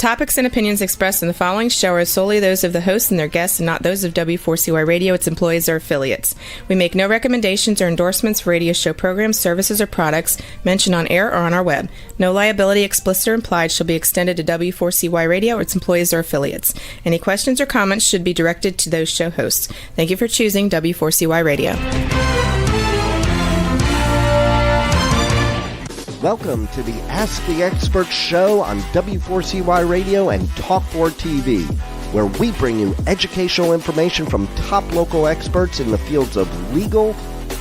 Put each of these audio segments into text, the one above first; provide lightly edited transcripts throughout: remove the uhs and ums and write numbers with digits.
topics and opinions expressed in the following show are solely those of the host and their guests and not those of W4CY Radio, its employees, or affiliates. We make no recommendations or endorsements for radio show programs, services, or products mentioned on air or on our web. No liability, explicit or implied, shall be extended to W4CY Radio or its employees or affiliates. Any questions or comments should be directed to those show hosts. Thank you for choosing W4CY Radio. Welcome to the Ask the Expert show on W4CY Radio and Talk4 TV, where we bring you educational information from top local experts in the fields of legal,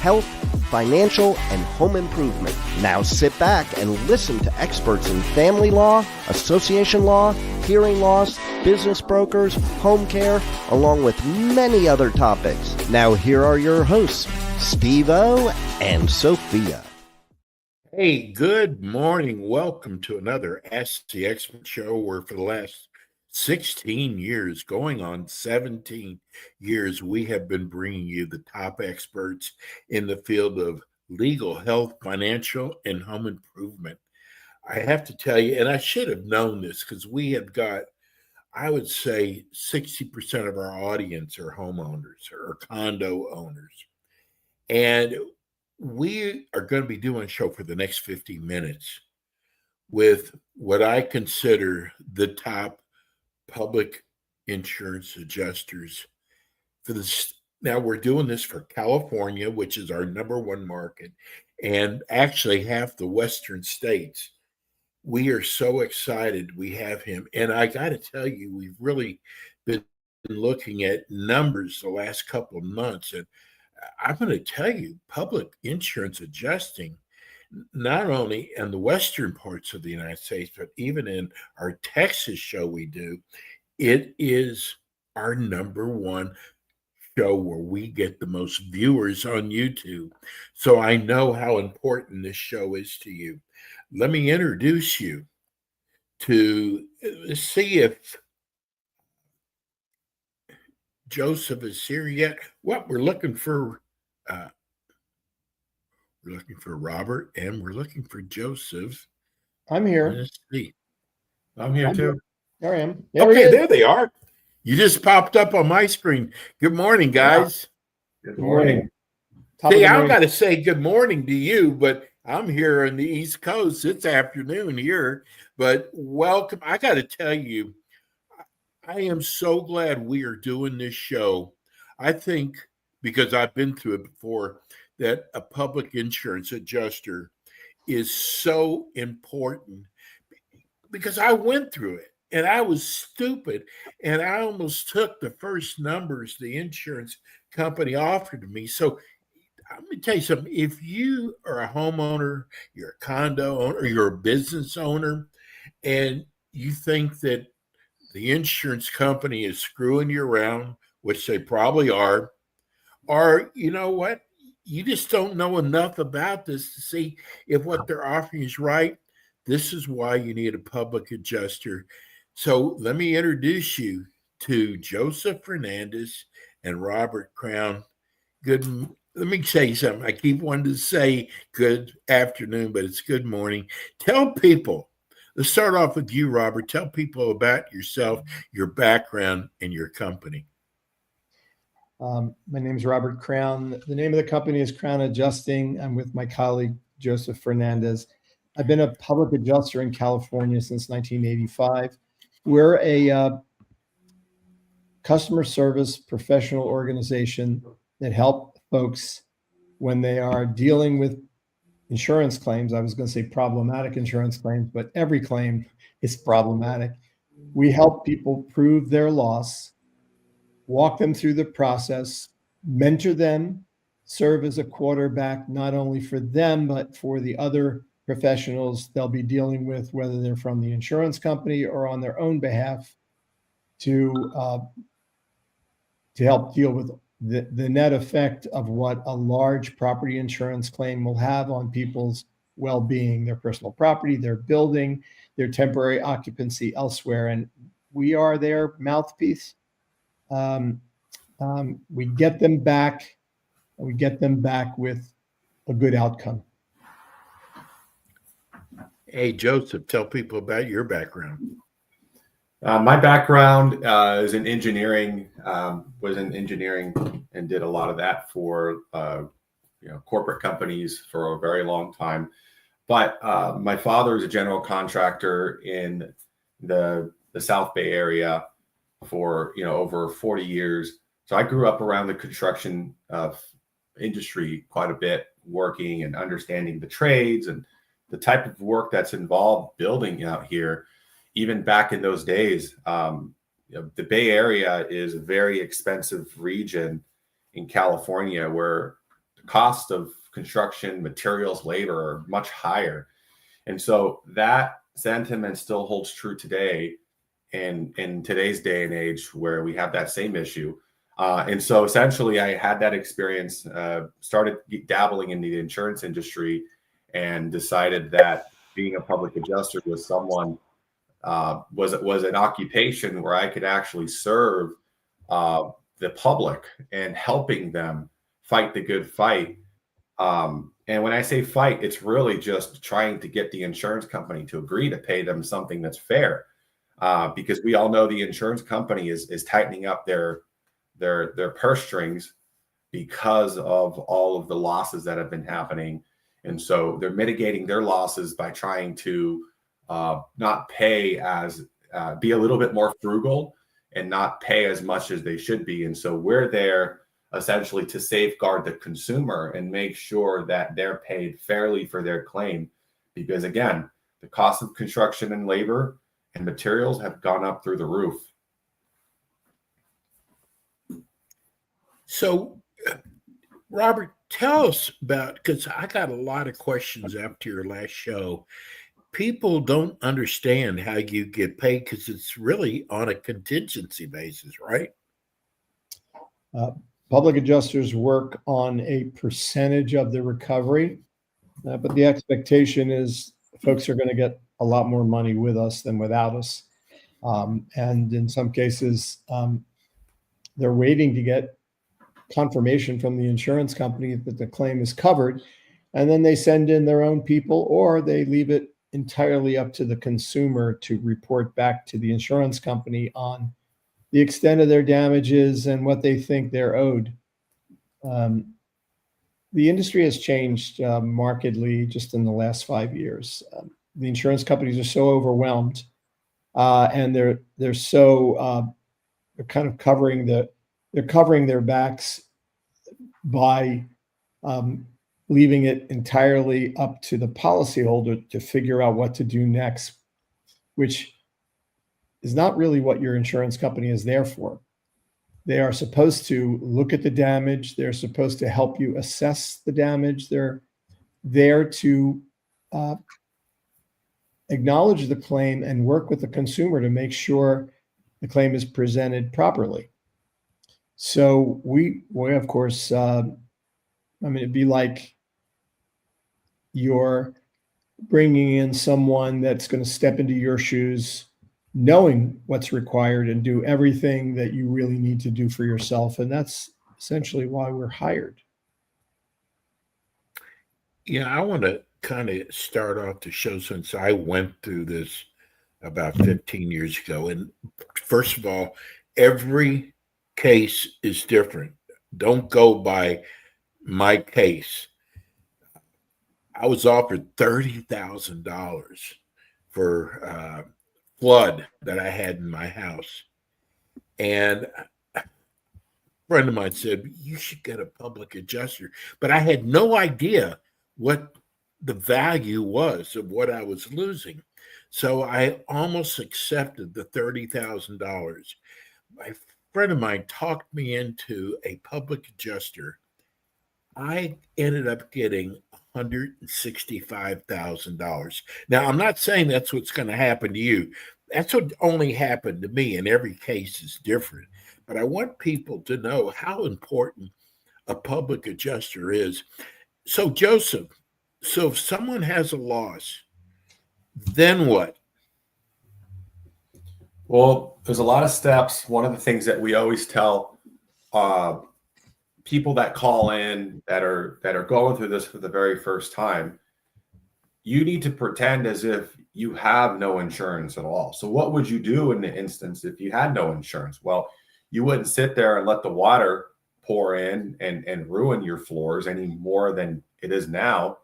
health, financial, and home improvement. Now sit back and listen to experts in family law, association law, hearing loss, business brokers, home care, along with many other topics. Now here are your hosts, Steve-O and Sophia. Hey, good morning. Welcome to another Ask the Expert show where for the last 16 years, going on 17 years, we have been bringing you the top experts in the field of legal, health, financial, and home improvement. I have to tell you, and I should have known this because we have got, I would say 60% of our audience are homeowners or condo owners. And we are going to be doing a show for the next 50 minutes with what I consider the top public insurance adjusters for this. Now we're doing this for California, which is our number one market, and actually half the Western states. We are so excited we have him. And I got to tell you, we've really been looking at numbers the last couple of months, and I'm going to tell you, public insurance adjusting, not only in the western parts of the United States, but even in our Texas show we do, it is our number one show where we get the most viewers on YouTube. So I know how important this show is to you. Let me introduce you to see if Joseph is here yet. What we're looking for Robert and we're looking for Joseph. I'm here. Let's see. I'm here too. There I am. Okay, there they are. You just popped up on my screen. Good morning, guys. Good morning. See, I've got to say good morning to you, but I'm here on the East Coast. It's afternoon here, but welcome. I got to tell you, I am so glad we are doing this show. I think, because I've been through it before, that a public insurance adjuster is so important because I went through it and I was stupid and I almost took the first numbers the insurance company offered me. So let me tell you something. If you are a homeowner, you're a condo owner, you're a business owner, and you think that the insurance company is screwing you around, which they probably are, or you know what? You just don't know enough about this to see if what they're offering is right. This is why you need a public adjuster. So let me introduce you to Joseph Fernandez and Robert Crown. Let me say something. I keep wanting to say good afternoon, but it's good morning. Tell people. Let's start off with you, Robert. Tell people about yourself, your background, and your company. My name is Robert Crown. The name of the company is Crown Adjusting. I'm with my colleague, Joseph Fernandez. I've been a public adjuster in California since 1985. We're a customer service professional organization that help folks when they are dealing with insurance claims. I was going to say problematic insurance claims, but every claim is problematic. We help people prove their loss, walk them through the process, mentor them, serve as a quarterback, not only for them, but for the other professionals they'll be dealing with, whether they're from the insurance company or on their own behalf, to help deal with the net effect of what a large property insurance claim will have on people's well-being, their personal property, their building, their temporary occupancy elsewhere. And we are their mouthpiece. We get them back, and we get them back with a good outcome. Hey, Joseph, tell people about your background. My background is in engineering. Was in engineering and did a lot of that for corporate companies for a very long time. But my father is a general contractor in the South Bay area for over 40 years. So I grew up around the construction industry quite a bit, working and understanding the trades and the type of work that's involved building out here. Even back in those days, the Bay Area is a very expensive region in California where the cost of construction, materials, labor are much higher. And so that sentiment still holds true today in today's day and age where we have that same issue. And so essentially I had that experience, started dabbling in the insurance industry and decided that being a public adjuster was an occupation where I could actually serve the public and helping them fight the good fight. And when I say fight, it's really just trying to get the insurance company to agree to pay them something that's fair. Because we all know the insurance company is tightening up their purse strings because of all of the losses that have been happening. And so they're mitigating their losses by trying to not pay be a little bit more frugal and not pay as much as they should be. And so we're there essentially to safeguard the consumer and make sure that they're paid fairly for their claim. Because again, the cost of construction and labor and materials have gone up through the roof. So, Robert, tell us about, because I got a lot of questions after your last show. People don't understand how you get paid because it's really on a contingency basis, right? Public adjusters work on a percentage of the recovery, but the expectation is folks are going to get a lot more money with us than without us. And in some cases, they're waiting to get confirmation from the insurance company that the claim is covered. And then they send in their own people, or they leave it entirely up to the consumer to report back to the insurance company on the extent of their damages and what they think they're owed. The industry has changed markedly just in the last 5 years. The insurance companies are so overwhelmed, and they're so they're kind of covering their backs by leaving it entirely up to the policyholder to figure out what to do next, which is not really what your insurance company is there for. They are supposed to look at the damage. They're supposed to help you assess the damage. They're there to acknowledge the claim and work with the consumer to make sure the claim is presented properly. So we of course, it'd be like you're bringing in someone that's going to step into your shoes, knowing what's required and do everything that you really need to do for yourself. And that's essentially why we're hired. Yeah, I want to kind of start off the show since I went through this about 15 years ago. And first of all, every case is different. Don't go by my case. I was offered $30,000 for flood that I had in my house. And a friend of mine said, you should get a public adjuster. But I had no idea what the value was of what I was losing. So I almost accepted the $30,000. My friend of mine talked me into a public adjuster. I ended up getting $165,000. Now, I'm not saying that's what's going to happen to you. That's what only happened to me, and every case is different. But I want people to know how important a public adjuster is. So, Joseph, if someone has a loss, then what? Well, there's a lot of steps. One of the things that we always tell people that call in that are going through this for the very first time you need to pretend as if you have no insurance at all. So what would you do in the instance if you had no insurance? Well, you wouldn't sit there and let the water pour in and ruin your floors any more than it is now.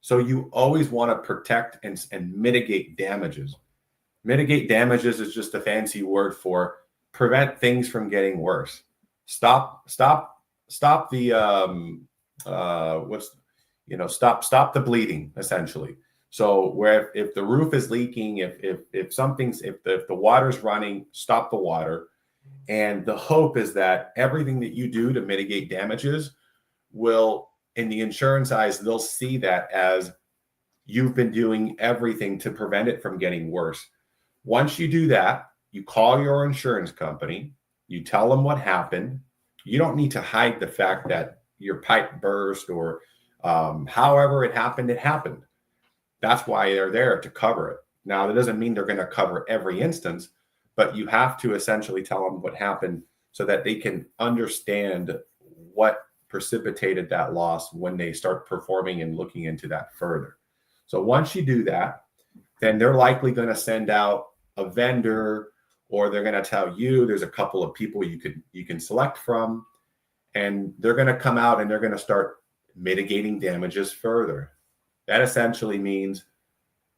So you always want to protect and mitigate damages. Mitigate damages is just a fancy word for prevent things from getting worse. Stop the stop the bleeding, essentially. So where if the roof is leaking, if the water's running, stop the water. And the hope is that everything that you do to mitigate damages will, in the insurance eyes, they'll see that as you've been doing everything to prevent it from getting worse. Once you do that, you call your insurance company, you tell them what happened. You don't need to hide the fact that your pipe burst or however it happened, it happened. That's why they're there, to cover it. Now, that doesn't mean they're going to cover every instance, but you have to essentially tell them what happened so that they can understand what precipitated that loss when they start performing and looking into that further. So once you do that, then they're likely going to send out a vendor, or they're going to tell you there's a couple of people you can select from, and they're going to come out and they're going to start mitigating damages further. That essentially means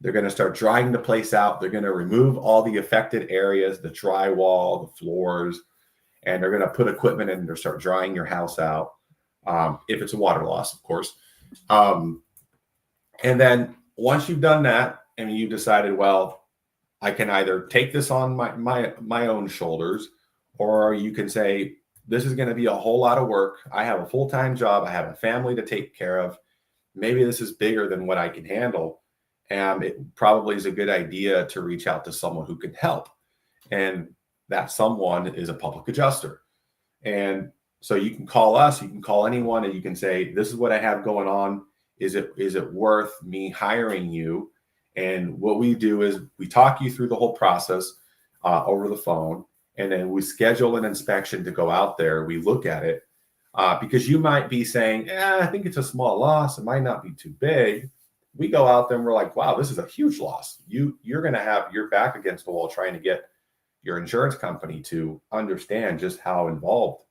they're going to start drying the place out. They're going to remove all the affected areas, the drywall, the floors, and they're going to put equipment in to start drying your house out. If it's a water loss, of course. And then once you've done that and you decided, well, I can either take this on my own shoulders, or you can say, this is going to be a whole lot of work. I have a full-time job. I have a family to take care of. Maybe this is bigger than what I can handle. And it probably is a good idea to reach out to someone who can help. And that someone is a public adjuster. And so you can call us, you can call anyone, and you can say, this is what I have going on. Is it worth me hiring you? And what we do is we talk you through the whole process over the phone. And then we schedule an inspection to go out there. We look at it because you might be saying, I think it's a small loss. It might not be too big. We go out there and we're like, wow, this is a huge loss. You're going to have your back against the wall trying to get your insurance company to understand just how involved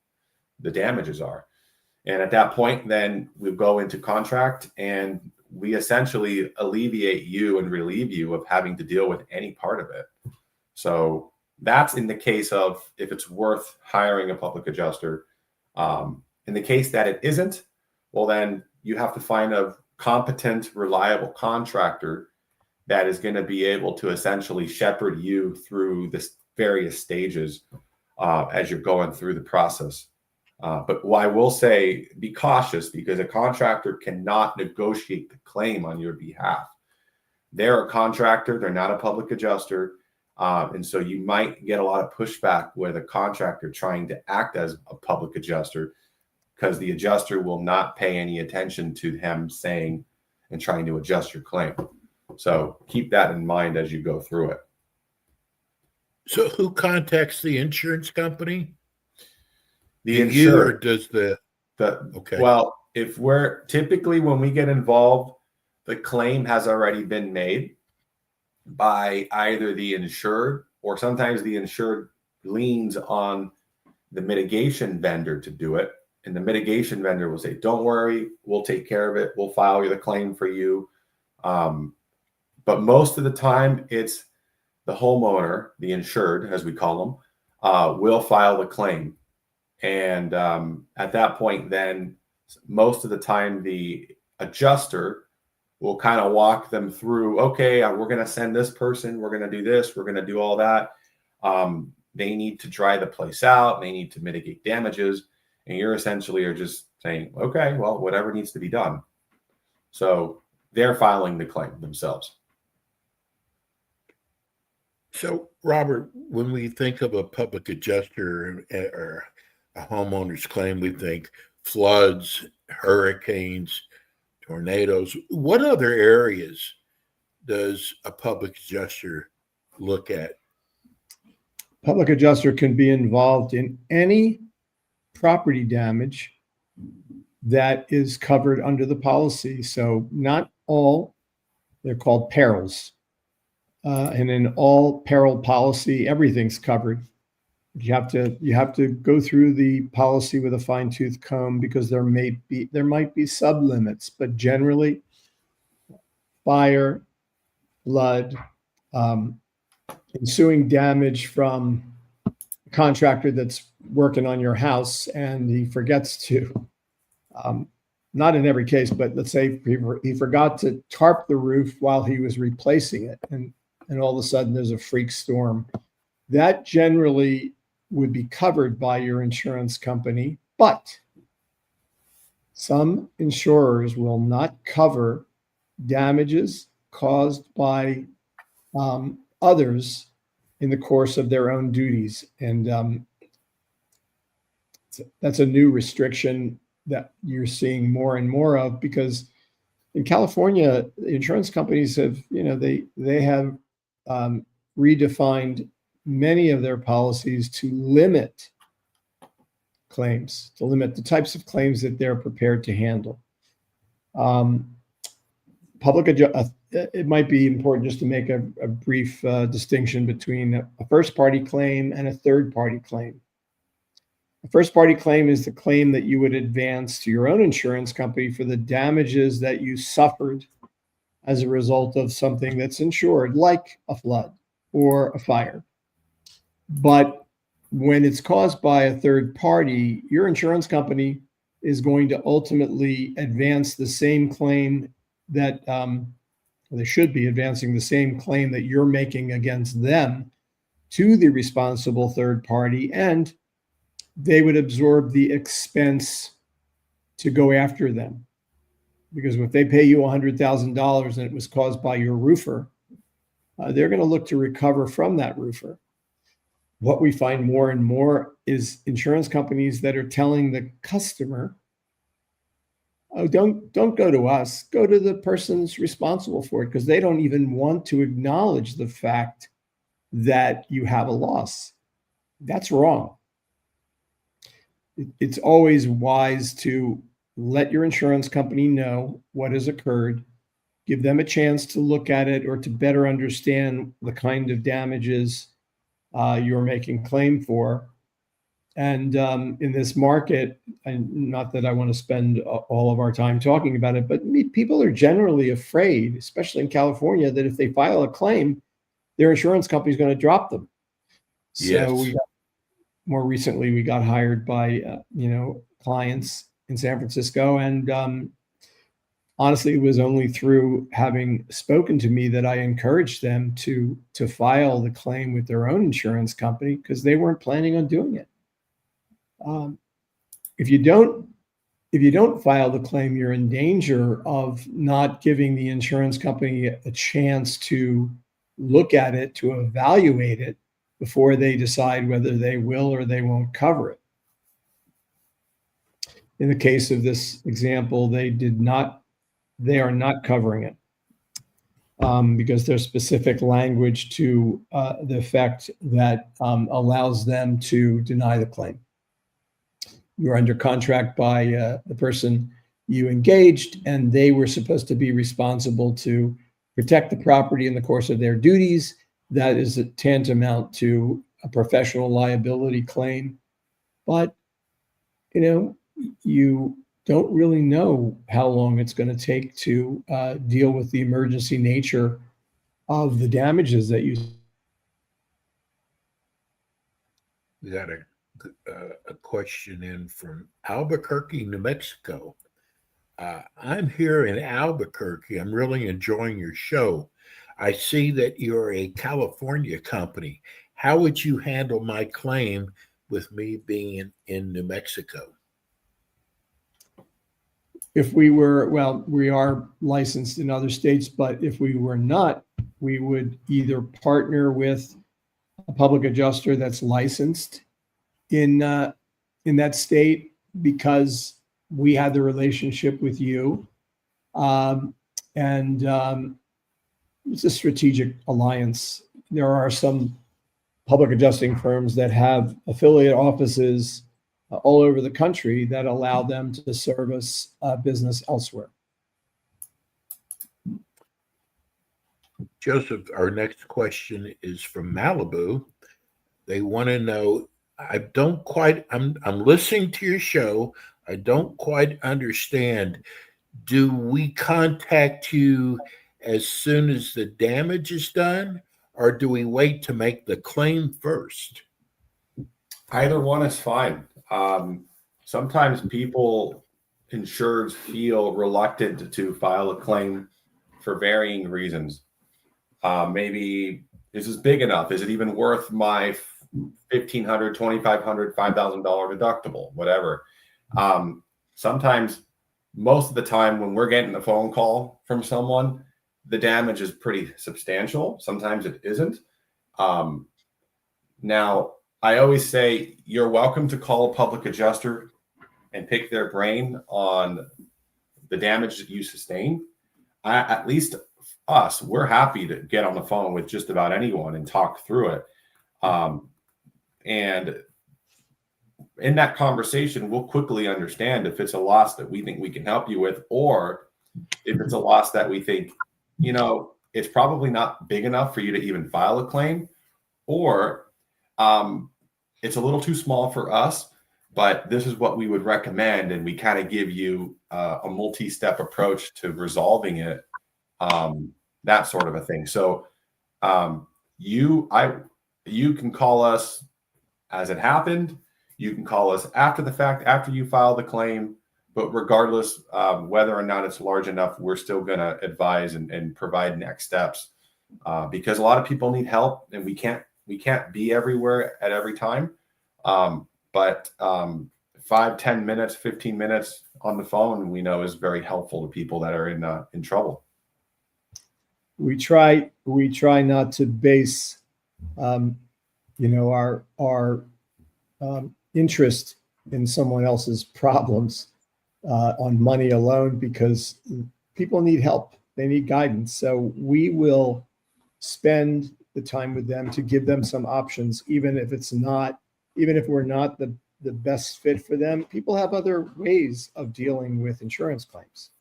the damages are. And at that point, then we go into contract and we essentially alleviate you and relieve you of having to deal with any part of it. So that's in the case of if it's worth hiring a public adjuster. In the case that it isn't, well, then you have to find a competent, reliable contractor that is going to be able to essentially shepherd you through the various stages as you're going through the process. But I will say, be cautious, because a contractor cannot negotiate the claim on your behalf. They're a contractor. They're not a public adjuster. And so you might get a lot of pushback with a contractor trying to act as a public adjuster, because the adjuster will not pay any attention to him saying and trying to adjust your claim. So keep that in mind as you go through it. So who contacts the insurance company? The insurer does okay. Well, when we get involved, the claim has already been made by either the insured, or sometimes the insured leans on the mitigation vendor to do it. And the mitigation vendor will say, don't worry, we'll take care of it. We'll file the claim for you. But most of the time it's the homeowner, the insured, as we call them, will file the claim. And at that point, then most of the time the adjuster will kind of walk them through, okay, we're going to send this person, we're going to do this, we're going to do all that. They need to dry the place out, they need to mitigate damages, and you're essentially are just saying, okay, well, whatever needs to be done. So they're filing the claim themselves. So, Robert, when we think of a public adjuster or a homeowner's claim, we think floods, hurricanes, tornadoes. What other areas does a public adjuster look at? Public adjuster can be involved in any property damage that is covered under the policy. So not all They're called perils. And in all peril policy, everything's covered. You have to go through the policy with a fine-tooth comb because there might be sublimits, but generally, fire, flood, ensuing damage from a contractor that's working on your house and he forgets to, not in every case, but let's say he forgot to tarp the roof while he was replacing it, and all of a sudden there's a freak storm. That generally would be covered by your insurance company, but some insurers will not cover damages caused by others in the course of their own duties. And that's a new restriction that you're seeing more and more of, because in California, insurance companies have, they have redefined many of their policies to limit claims, to limit the types of claims that they're prepared to handle. It might be important just to make a brief distinction between a first-party claim and a third-party claim. A first-party claim is the claim that you would advance to your own insurance company for the damages that you suffered as a result of something that's insured, like a flood or a fire. But when it's caused by a third party, your insurance company is going to ultimately advance the same claim that they should be advancing the same claim that you're making against them to the responsible third party, and they would absorb the expense to go after them. Because if they pay you $100,000 and it was caused by your roofer, they're going to look to recover from that roofer. What we find more and more is insurance companies that are telling the customer, oh, don't go to us, go to the person that's responsible for it, because they don't even want to acknowledge the fact that you have a loss. That's wrong. It's always wise to let your insurance company know what has occurred, give them a chance to look at it or to better understand the kind of damages you're making claim for. And in this market, and not that I want to spend all of our time talking about it, but people are generally afraid, especially in California, that if they file a claim, their insurance company is going to drop them. Yes. So more recently, we got hired by clients in San Francisco, and honestly, it was only through having spoken to me that I encouraged them to file the claim with their own insurance company, because they weren't planning on doing it. If you don't file the claim, you're in danger of not giving the insurance company a chance to look at it, to evaluate it before they decide whether they will or they won't cover it. In the case of this example, they are not covering it because there's specific language to the effect that allows them to deny the claim. You're under contract by the person you engaged, and they were supposed to be responsible to protect the property in the course of their duties. That is a tantamount to a professional liability claim. But, you don't really know how long it's going to take to deal with the emergency nature of the damages that you. We got a question in from Albuquerque, New Mexico. I'm here in Albuquerque. I'm really enjoying your show. I see that you're a California company. How would you handle my claim with me being in New Mexico? If we were, we are licensed in other states, but if we were not, we would either partner with a public adjuster that's licensed in that state, because we had the relationship with you, and it's a strategic alliance. There are some public adjusting firms that have affiliate offices all over the country that allow them to service business elsewhere. Joseph, our next question is from Malibu. They want to know, I'm listening to your show. I don't quite understand. Do we contact you as soon as the damage is done, or do we wait to make the claim first? Either one is fine. Sometimes insureds feel reluctant to file a claim for varying reasons. Maybe, is this big enough? Is it even worth my $1,500, $2,500, $5,000 deductible, whatever? Sometimes, most of the time when we're getting a phone call from someone, the damage is pretty substantial. Sometimes it isn't. Now, I always say you're welcome to call a public adjuster and pick their brain on the damage that you sustain. At least us, we're happy to get on the phone with just about anyone and talk through it. And in that conversation, we'll quickly understand if it's a loss that we think we can help you with, or if it's a loss that we think, it's probably not big enough for you to even file a claim, or it's a little too small for us, but this is what we would recommend. And we kind of give you a multi-step approach to resolving it, that sort of a thing. So you can call us as it happened. You can call us after the fact, after you file the claim. But regardless whether or not it's large enough, we're still going to advise and provide next steps because a lot of people need help, and we can't be everywhere at every time. But 5, 10 minutes, 15 minutes on the phone, we know is very helpful to people that are in trouble. We try not to base, our interest in someone else's problems on money alone, because people need help. They need guidance. So we will spend the time with them to give them some options, even if we're not the best fit for them. People have other ways of dealing with insurance claims.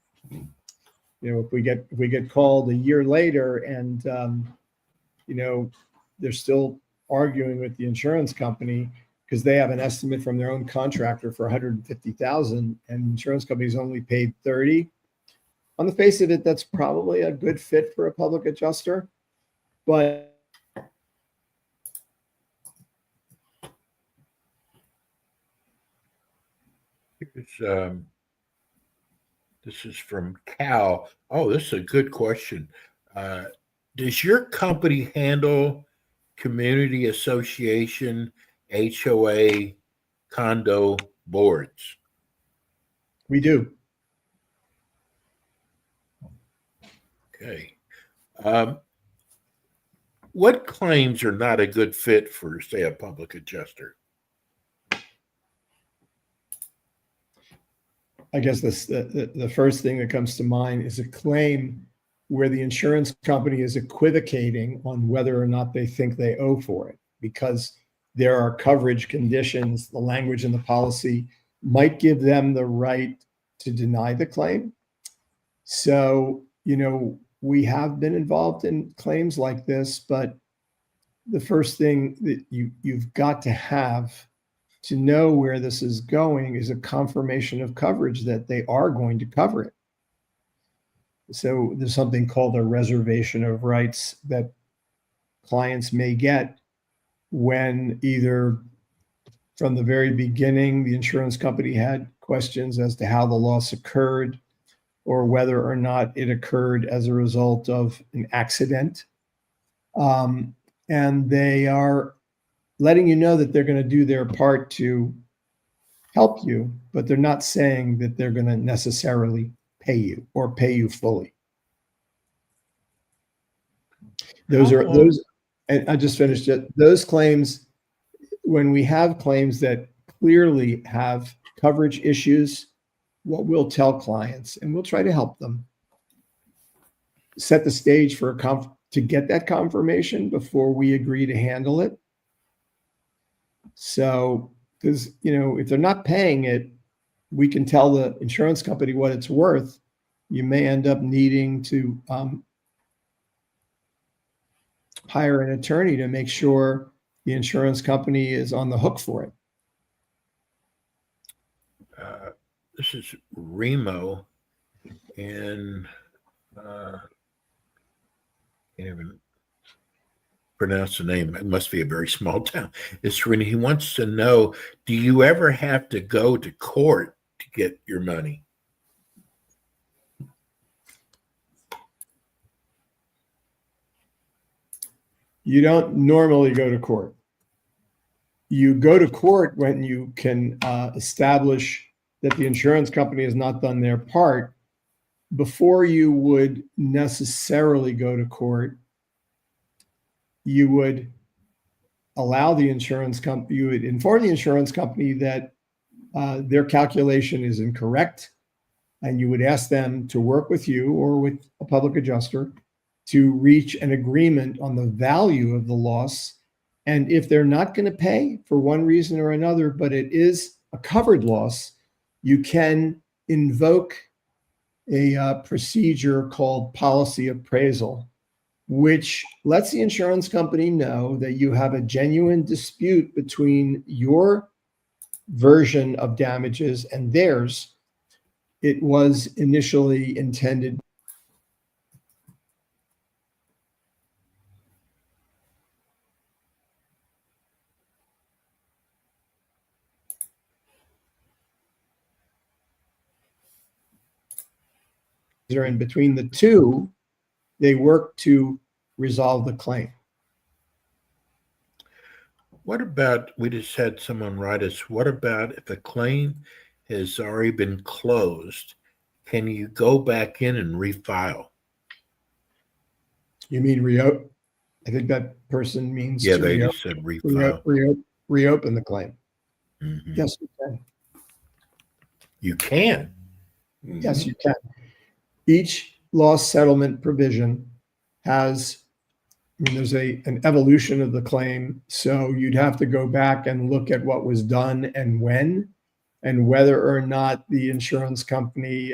If we get called a year later and they're still arguing with the insurance company because they have an estimate from their own contractor for $150,000 and insurance company's only paid $30,000. On the face of it, that's probably a good fit for a public adjuster, but This is from Cal. Oh, this is a good question. Does your company handle community association, HOA, condo boards? we do. Okay. What claims are not a good fit for, say, a public adjuster? I guess the first thing that comes to mind is a claim where the insurance company is equivocating on whether or not they think they owe for it, because there are coverage conditions. The language in the policy might give them the right to deny the claim. So, we have been involved in claims like this, but the first thing that you've got to have to know where this is going is a confirmation of coverage that they are going to cover it. So there's something called a reservation of rights that clients may get when either from the very beginning, the insurance company had questions as to how the loss occurred, or whether or not it occurred as a result of an accident. And they are letting you know that they're going to do their part to help you, but they're not saying that they're going to necessarily pay you or pay you fully. Those, and I just finished it. Those claims, when we have claims that clearly have coverage issues, what we'll tell clients, and we'll try to help them set the stage for to get that confirmation before we agree to handle it. So, because, if they're not paying it, we can tell the insurance company what it's worth. You may end up needing to hire an attorney to make sure the insurance company is on the hook for it. This is Remo, and can't even pronounce the name. It must be a very small town. It's really, he wants to know, do you ever have to go to court to get your money? You don't normally go to court. You go to court when you can establish that the insurance company has not done their part. Before you would necessarily go to court, you would allow the insurance company, you would inform the insurance company that their calculation is incorrect, and you would ask them to work with you or with a public adjuster to reach an agreement on the value of the loss. And if they're not going to pay for one reason or another, but it is a covered loss, you can invoke a procedure called policy appraisal, which lets the insurance company know that you have a genuine dispute between your version of damages and theirs. It was initially intended and between the two, they work to resolve the claim. What about, we just had someone write us, what about if a claim has already been closed? Can you go back in and refile? You mean reopen? I think that person means Yeah, to they just said refile. reopen the claim. Mhm. Yes, you can. You can. Yes, you can. Each loss settlement provision has, there's an evolution of the claim. So you'd have to go back and look at what was done and when, and whether or not the insurance company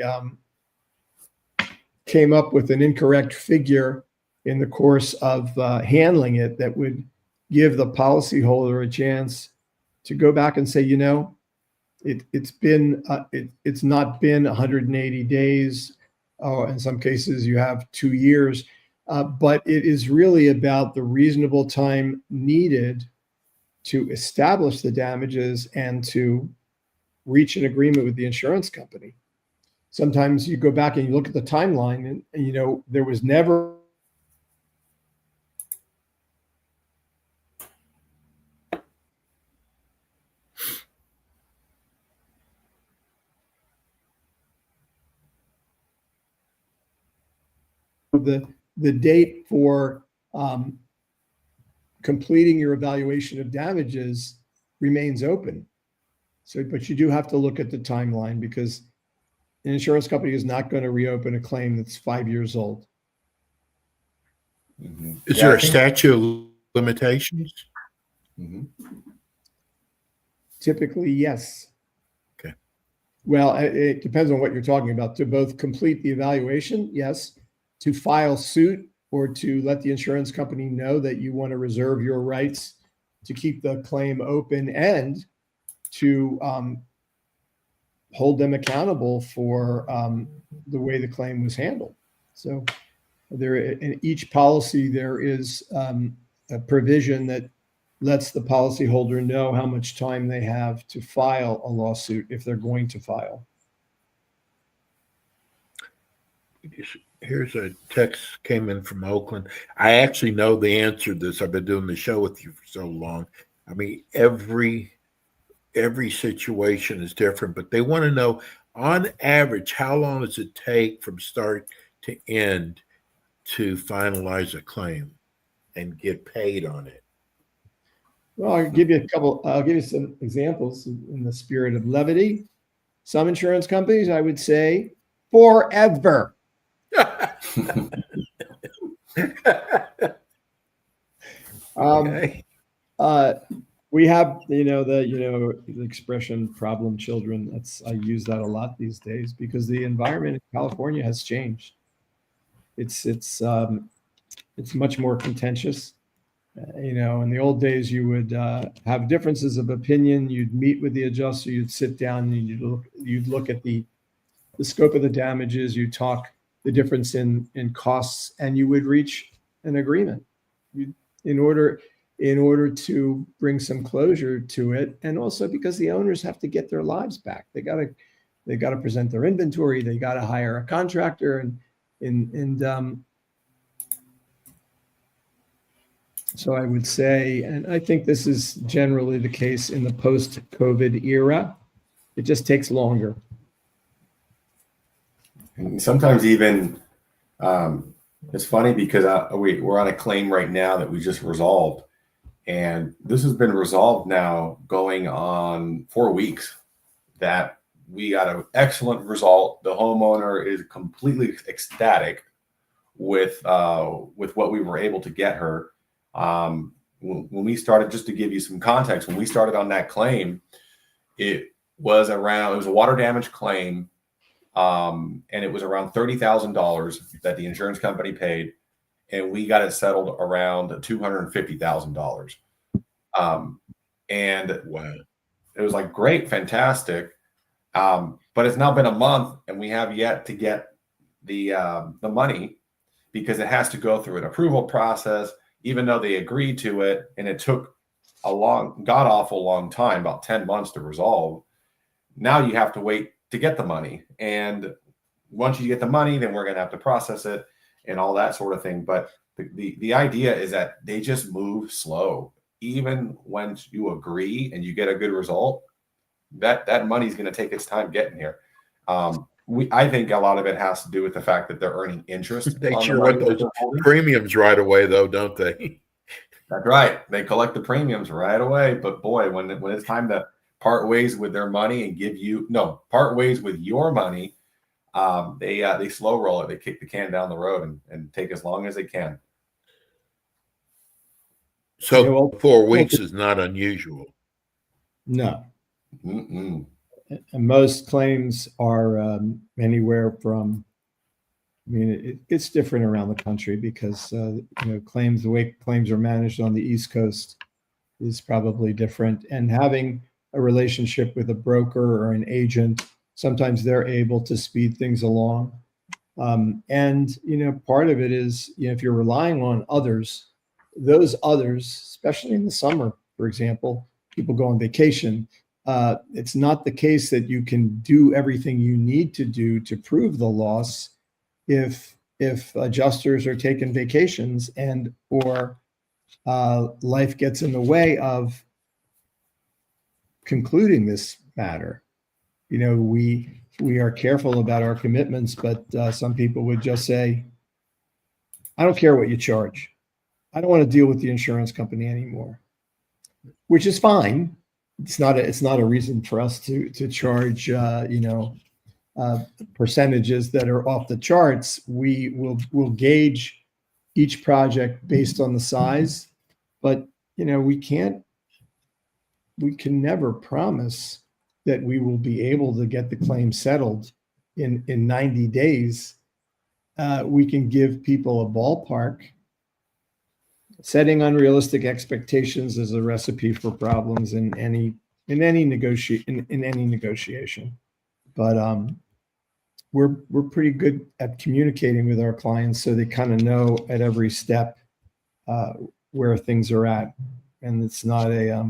came up with an incorrect figure in the course of handling it that would give the policyholder a chance to go back and say, it's not been 180 days. In some cases, you have 2 years, but it is really about the reasonable time needed to establish the damages and to reach an agreement with the insurance company. Sometimes you go back and you look at the timeline, and there was never the date for completing your evaluation of damages remains open. So, but you do have to look at the timeline, because an insurance company is not going to reopen a claim that's 5 years old. Is there a statute of limitations? Typically, yes. Okay. Well, it depends on what you're talking about. To both complete the evaluation, yes. To file suit, or to let the insurance company know that you want to reserve your rights to keep the claim open, and to hold them accountable for the way the claim was handled. So in each policy, there is a provision that lets the policyholder know how much time they have to file a lawsuit if they're going to file. Here's a text came in from Oakland. I actually know the answer to this. I've been doing the show with you for so long. I mean, every situation is different, but they want to know, on average, how long does it take from start to end to finalize a claim and get paid on it? Well, I'll give you some examples in the spirit of levity. Some insurance companies, I would say, forever. Okay. We have, the expression "problem children." I use that a lot these days, because the environment in California has changed. It's much more contentious. In the old days, you would have differences of opinion. You'd meet with the adjuster. You'd sit down and you'd look at the scope of the damages. You talk the difference in costs, and you would reach an agreement. In order to bring some closure to it, and also because the owners have to get their lives back. They got to present their inventory. They got to hire a contractor, and so I would say, and I think this is generally the case in the post-COVID era, it just takes longer. And sometimes even it's funny because we're on a claim right now that we just resolved, and this has been resolved now going on 4 weeks. That we got an excellent result. The homeowner is completely ecstatic with what we were able to get her. When we started, just to give you some context, when we started on that claim, it was a water damage claim. And it was around $30,000 that the insurance company paid, and we got it settled around $250,000. And wow, it was like, great, fantastic. But it's now been a month, and we have yet to get the money because it has to go through an approval process, even though they agreed to it. And it took a god-awful long time, about 10 months to resolve. Now you have to wait to get the money. And once you get the money, then we're going to have to process it and all that sort of thing. But the idea is that they just move slow. Even when you agree and you get a good result, that money is going to take its time getting here. I think a lot of it has to do with the fact that they're earning interest. They sure want those premiums right away, though, don't they? That's right. They collect the premiums right away. But boy, when it's time to part ways with their money and part ways with your money, they slow roll it. They kick the can down the road and take as long as they can. So 4 weeks is not unusual. No. Mm-mm. And most claims are anywhere from, it's different around the country because, the way claims are managed on the East Coast is probably different. And having a relationship with a broker or an agent, sometimes they're able to speed things along. And part of it is, if you're relying on others, those others, especially in the summer, for example, people go on vacation. It's not the case that you can do everything you need to do to prove the loss if adjusters are taking vacations or life gets in the way of concluding this matter. We are careful about our commitments, but some people would just say, I don't care what you charge. I don't want to deal with the insurance company anymore, which is fine. It's not a reason for us to charge, percentages that are off the charts. We'll gauge each project based on the size, but we can never promise that we will be able to get the claim settled in 90 days. We can give people a ballpark. Setting unrealistic expectations is a recipe for problems in any negotiation. But we're pretty good at communicating with our clients, so they kind of know at every step where things are at, and it's not a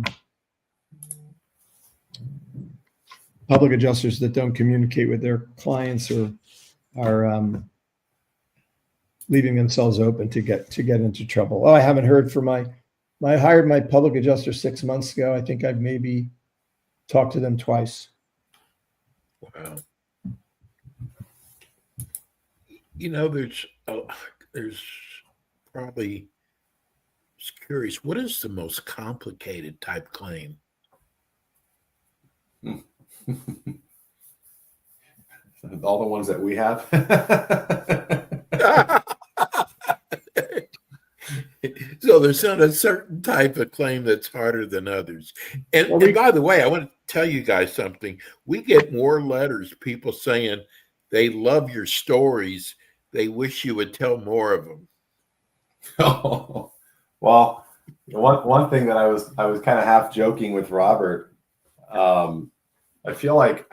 public adjusters that don't communicate with their clients or are leaving themselves open to get into trouble. Oh, I haven't heard from I hired my public adjuster 6 months ago. I think I've maybe talked to them twice. Wow. There's probably, just curious, what is the most complicated type claim? All the ones that we have. So there's not a certain type of claim that's harder than others. And by the way, I want to tell you guys something. We get more letters, people saying they love your stories. They wish you would tell more of them. Oh, well, One thing that I was kind of half joking with Robert. I feel like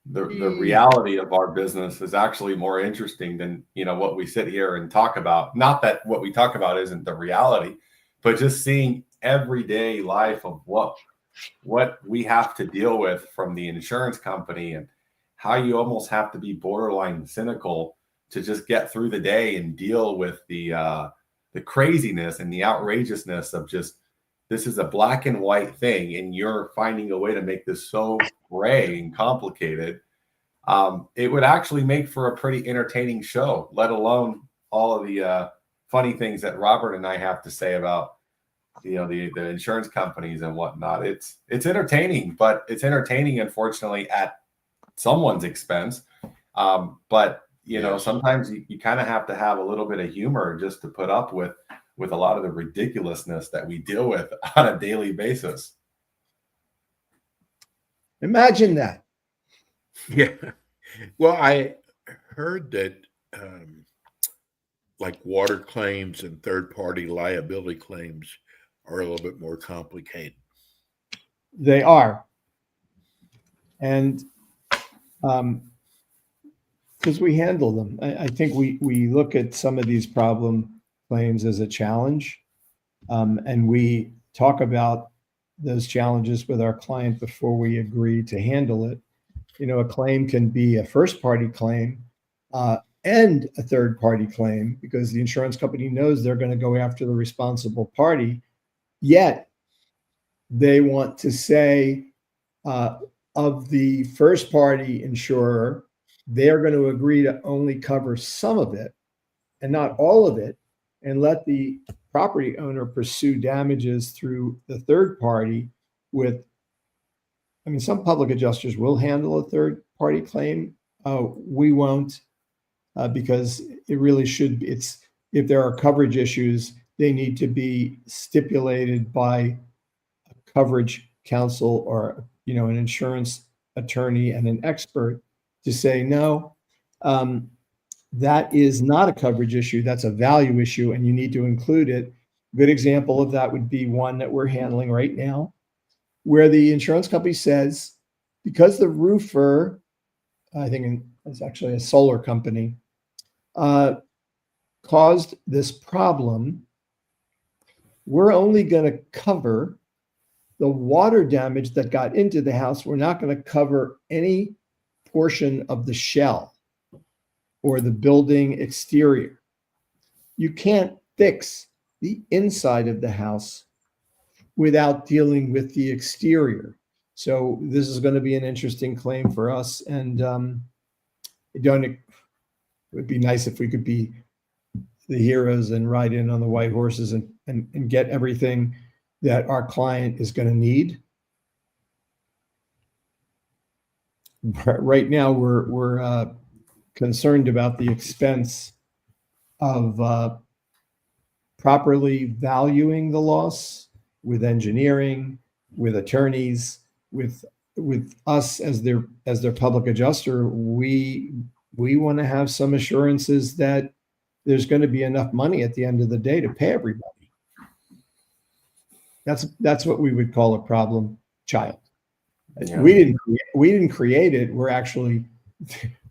the reality of our business is actually more interesting than what we sit here and talk about. Not that what we talk about isn't the reality, but just seeing everyday life of what we have to deal with from the insurance company, and how you almost have to be borderline cynical to just get through the day and deal with the craziness and the outrageousness of just, this is a black and white thing, and you're finding a way to make this so gray and complicated. It would actually make for a pretty entertaining show, let alone all of the funny things that Robert and I have to say about the insurance companies and whatnot. It's entertaining, but it's entertaining, unfortunately, at someone's expense. But sometimes you kind of have to have a little bit of humor just to put up with a lot of the ridiculousness that we deal with on a daily basis. Imagine that. Yeah. Well, I heard that like water claims and third-party liability claims are a little bit more complicated. They are. And because we handle them, I think we look at some of these problem claims as a challenge, and we talk about those challenges with our client before we agree to handle it. A claim can be a first-party claim and a third-party claim, because the insurance company knows they're going to go after the responsible party, yet they want to say of the first-party insurer, they're going to agree to only cover some of it and not all of it, and let the property owner pursue damages through the third party with, some public adjusters will handle a third-party claim. We won't, because it really should be, if there are coverage issues, they need to be stipulated by a coverage counsel or, an insurance attorney and an expert to say, no, that is not a coverage issue. That's a value issue, and you need to include it. Good example of that would be one that we're handling right now, where the insurance company says, because the roofer, I think it's actually a solar company, caused this problem, we're only going to cover the water damage that got into the house. We're not going to cover any portion of the shell or the building exterior. You can't fix the inside of the house without dealing with the exterior. So this is going to be an interesting claim for us. And it would be nice if we could be the heroes and ride in on the white horses and get everything that our client is going to need. Right now, we're concerned about the expense of properly valuing the loss with engineering, with attorneys, with us as their public adjuster. We want to have some assurances that there's going to be enough money at the end of the day to pay everybody. That's what we would call a problem child. Yeah. We didn't create it. We're actually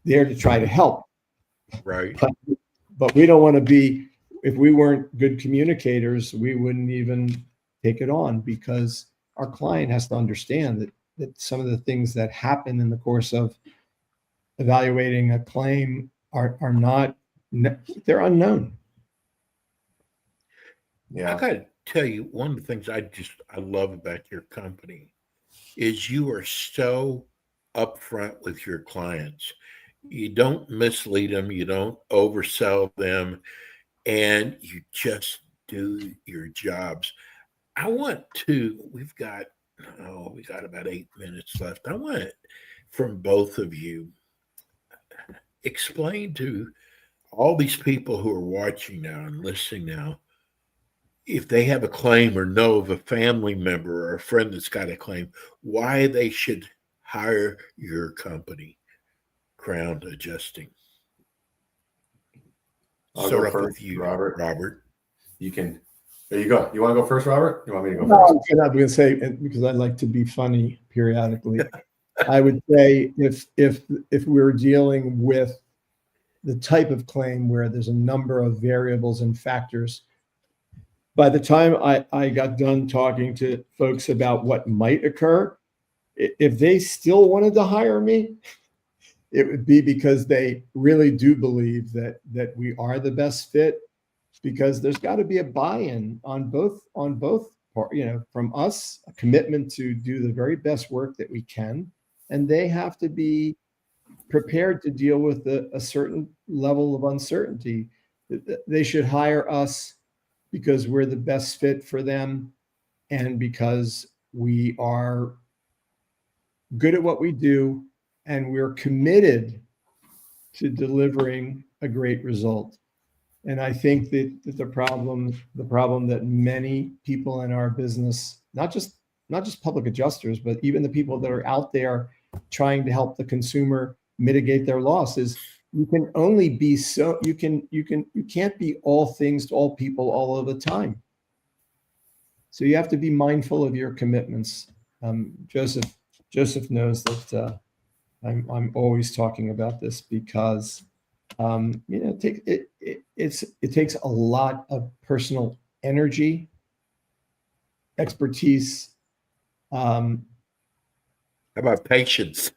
there to try to help. Right. But we don't want to be, if we weren't good communicators, we wouldn't even take it on, because our client has to understand that some of the things that happen in the course of evaluating a claim are not, they're unknown. Yeah. I got to tell you, one of the things I love about your company is you are so upfront with your clients. You don't mislead them, you don't oversell them, and you just do your jobs. We've got about 8 minutes left. I want from both of you, explain to all these people who are watching now and listening now, if they have a claim or know of a family member or a friend that's got a claim, why they should hire your company, Crown Adjusting. I'll go first, with you, Robert. You can There you go. You want to go first, Robert? You want me to go No, first? I'm going to say, because I like to be funny periodically. I would say if we were dealing with the type of claim where there's a number of variables and factors, by the time I got done talking to folks about what might occur, if they still wanted to hire me, it would be because they really do believe that we are the best fit, because there's got to be a buy-in on both from us, a commitment to do the very best work that we can, and they have to be prepared to deal with a certain level of uncertainty. They should hire us because we're the best fit for them, and because we are good at what we do, and we're committed to delivering a great result. And I think that the problem that many people in our business, not just public adjusters, but even the people that are out there trying to help the consumer mitigate their losses, you can only be so you can't be all things to all people all of the time. So you have to be mindful of your commitments. Joseph knows that I'm always talking about this, because it takes a lot of personal energy, expertise. How about patience?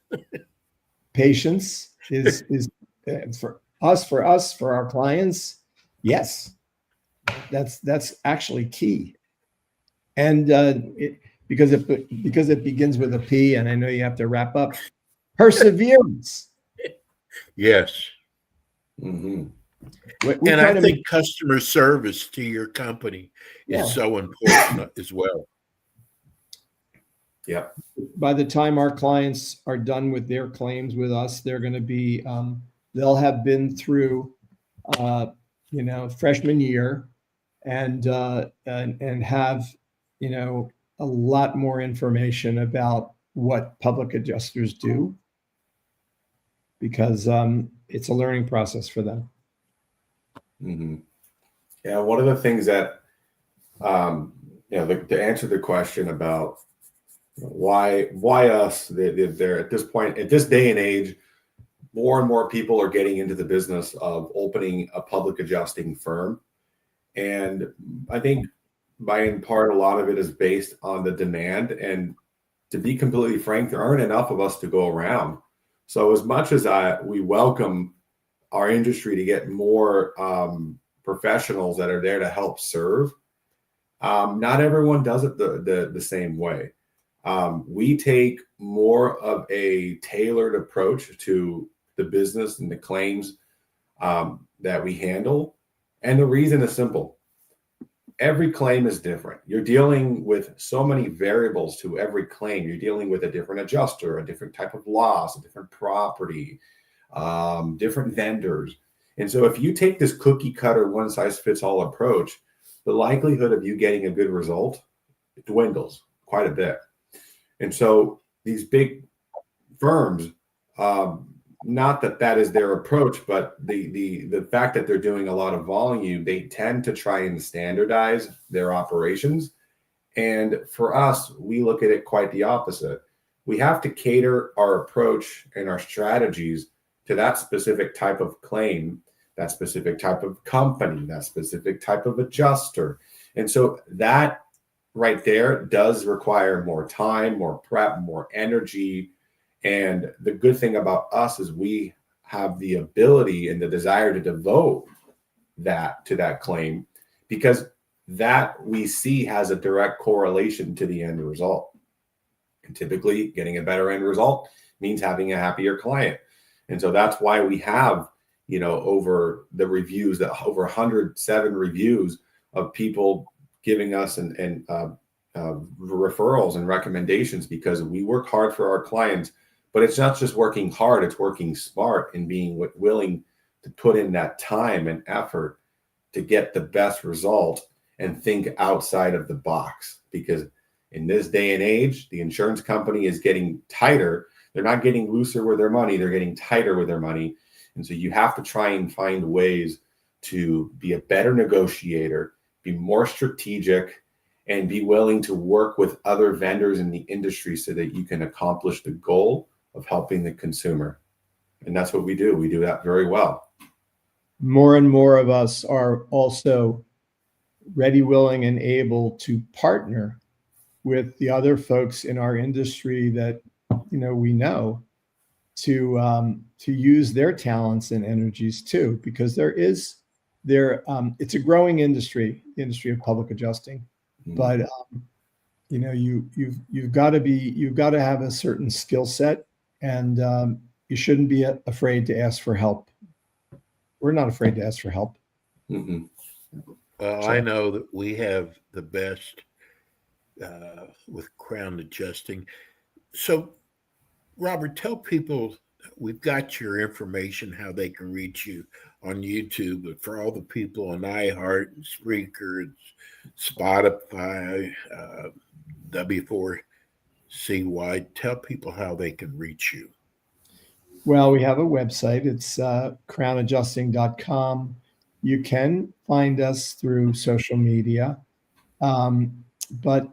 Patience is for us, for our clients. Yes, that's actually key. And because it begins with a P, and I know you have to wrap up. Perseverance. Yes. Mm-hmm. And I think customer service to your company is so important as well. Yeah. By the time our clients are done with their claims with us, they're going to be, they'll have been through, freshman year, and have, a lot more information about what public adjusters do, because it's a learning process for them. Mm-hmm. Yeah, one of the things that, to answer the question about why us, they're at this point, at this day and age, more and more people are getting into the business of opening a public adjusting firm. And I think by in part, a lot of it is based on the demand. And to be completely frank, there aren't enough of us to go around. So as much as we welcome our industry to get more professionals that are there to help serve, not everyone does it the same way. We take more of a tailored approach to the business and the claims that we handle. And the reason is simple. Every claim is different. You're dealing with so many variables to every claim. You're dealing with a different adjuster, a different type of loss, a different property, different vendors. And so if you take this cookie cutter, one size fits all approach, the likelihood of you getting a good result dwindles quite a bit. And so these big firms, not that is their approach, but the fact that they're doing a lot of volume, they tend to try and standardize their operations. And for us, we look at it quite the opposite. We have to cater our approach and our strategies to that specific type of claim, that specific type of company, that specific type of adjuster. And so that right there does require more time, more prep, more energy. And the good thing about us is we have the ability and the desire to devote that to that claim, because that we see has a direct correlation to the end result. And typically getting a better end result means having a happier client. And so that's why we have, over the reviews, that over 107 reviews of people giving us and referrals and recommendations, because we work hard for our clients. But it's not just working hard, it's working smart and being willing to put in that time and effort to get the best result and think outside of the box. Because in this day and age, the insurance company is getting tighter. They're not getting looser with their money, they're getting tighter with their money. And so you have to try and find ways to be a better negotiator, be more strategic, and be willing to work with other vendors in the industry so that you can accomplish the goal of helping the consumer. And that's what we do. We do that very well. More and more of us are also ready, willing, and able to partner with the other folks in our industry that we know to use their talents and energies too, because it's a growing industry, the industry of public adjusting. But you've got to have a certain skill set, and you shouldn't be afraid to ask for help. We're not afraid to ask for help. Mm-hmm. Well, I know that we have the best with Crown Adjusting. So, Robert, tell people we've got your information, how they can reach you on YouTube, but for all the people on iHeart and Spreaker and Spotify, W4CY, tell people how they can reach you. Well, we have a website. It's crownadjusting.com. You can find us through social media. But,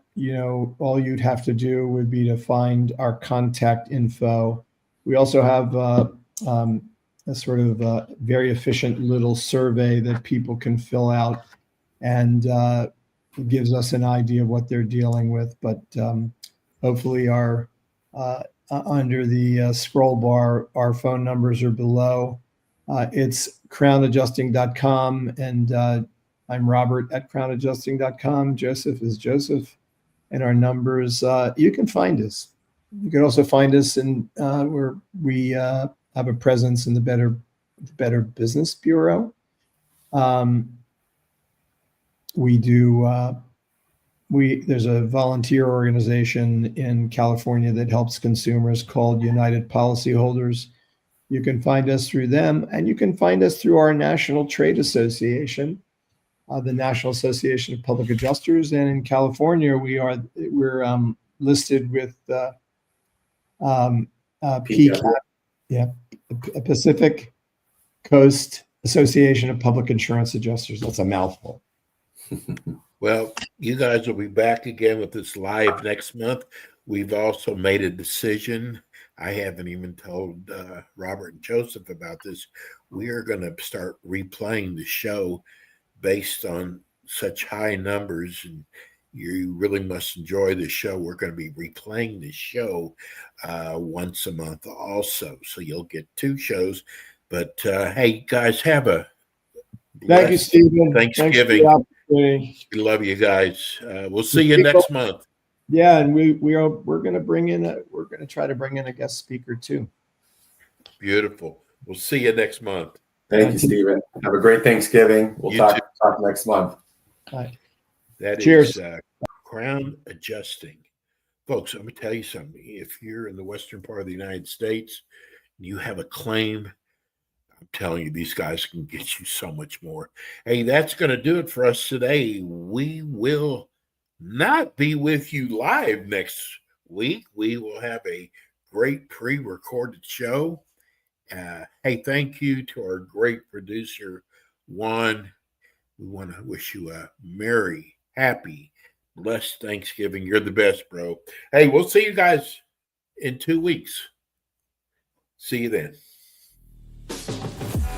all you'd have to do would be to find our contact info. We also have a sort of a very efficient little survey that people can fill out, and it gives us an idea of what they're dealing with. But hopefully under the scroll bar, our phone numbers are below. It's crownadjusting.com, and I'm Robert at crownadjusting.com. Joseph is Joseph, and our numbers, you can find us. You can also find us in where we have a presence in the Better Business Bureau. There's a volunteer organization in California that helps consumers called United Policyholders. You can find us through them, and you can find us through our National Trade Association, the National Association of Public Adjusters. And in California, we're listed with PCAP, Pacific Coast Association of Public Insurance Adjusters. That's a mouthful. Well, you guys will be back again with this live next month. We've also made a decision. I haven't even told Robert and Joseph about this. We are going to start replaying the show based on such high numbers, and you really must enjoy the show. We're going to be replaying the show once a month also. So you'll get 2 shows. But hey, guys, have a Thank you, Stephen. Thanksgiving. We love you guys. We'll see you next month. Yeah, and we're going to try to bring in a guest speaker too. Beautiful. We'll see you next month. Thank you, Stephen. Have a great Thanksgiving. We'll talk next month. Bye. Cheers. Is Crown Adjusting. Folks, I'm going to tell you something. If you're in the western part of the United States and you have a claim, I'm telling you, these guys can get you so much more. Hey, that's going to do it for us today. We will not be with you live next week. We will have a great pre-recorded show. Hey, thank you to our great producer, Juan. We want to wish you a merry, happy, blessed Thanksgiving. You're the best, bro. Hey, we'll see you guys in 2 weeks. See you then.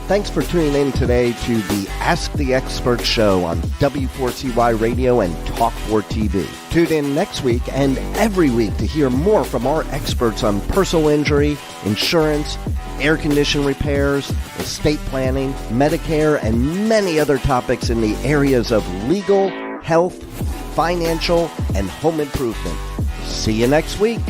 Thanks for tuning in today to the Ask the Expert show on W4CY Radio and Talk4 TV. Tune in next week and every week to hear more from our experts on personal injury, insurance, air condition repairs, estate planning, Medicare, and many other topics in the areas of legal, health, financial, and home improvement. See you next week.